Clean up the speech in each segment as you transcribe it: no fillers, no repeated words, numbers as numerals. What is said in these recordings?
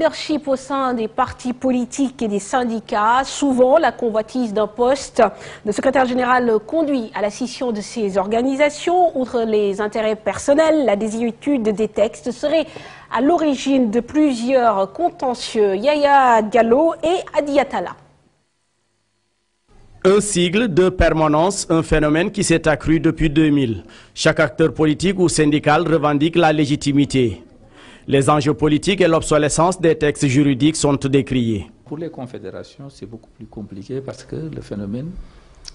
Leadership au sein des partis politiques et des syndicats, souvent la convoitise d'un poste de secrétaire général conduit à la scission de ces organisations. Outre les intérêts personnels, la désuétude des textes serait à l'origine de plusieurs contentieux. Yaya Diallo et Adi Atala. Un sigle de permanence, un phénomène qui s'est accru depuis 2000. Chaque acteur politique ou syndical revendique la légitimité. Les enjeux politiques et l'obsolescence des textes juridiques sont décriés. Pour les confédérations, c'est beaucoup plus compliqué parce que le phénomène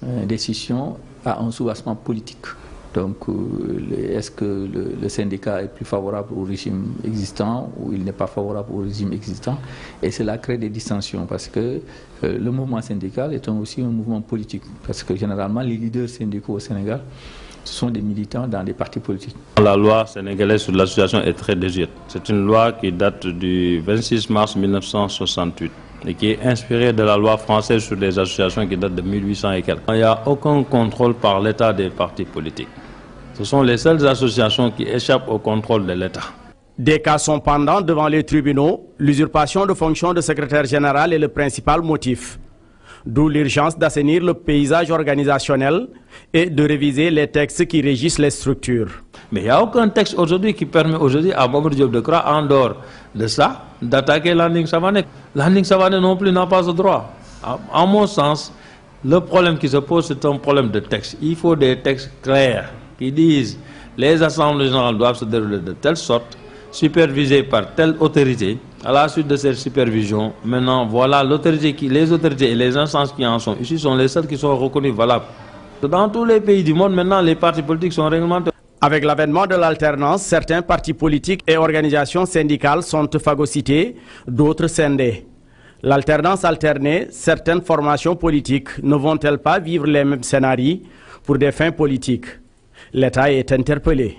des scissions a un soubassement politique. Donc, est-ce que le syndicat est plus favorable au régime existant ou il n'est pas favorable au régime existant? Et cela crée des dissensions parce que le mouvement syndical est aussi un mouvement politique. Parce que généralement, les leaders syndicaux au Sénégal, ce sont des militants dans des partis politiques. La loi sénégalaise sur l'association est très désuète. C'est une loi qui date du 26 mars 1968 et qui est inspirée de la loi française sur les associations qui date de 1800 et quelques. Il n'y a aucun contrôle par l'État des partis politiques. Ce sont les seules associations qui échappent au contrôle de l'État. Des cas sont pendants devant les tribunaux. L'usurpation de fonction de secrétaire général est le principal motif. D'où l'urgence d'assainir le paysage organisationnel et de réviser les textes qui régissent les structures. Mais il n'y a aucun texte aujourd'hui qui permet aujourd'hui à Mamadou Diop Decroix, en dehors de ça, d'attaquer Landing Savané. Landing Savané non plus n'a pas ce droit. À mon sens, le problème qui se pose, c'est un problème de texte. Il faut des textes clairs qui disent les assemblées générales doivent se dérouler de telle sorte, supervisées par telle autorité. À la suite de cette supervision, maintenant, voilà l'autorité les autorités et les instances qui en sont issues sont les seules qui sont reconnues valables. Dans tous les pays du monde, maintenant, les partis politiques sont réglementés. Avec l'avènement de l'alternance, certains partis politiques et organisations syndicales sont phagocytés, d'autres scindés. L'alternance alternée, certaines formations politiques ne vont-elles pas vivre les mêmes scénarios pour des fins politiques? L'État est interpellé.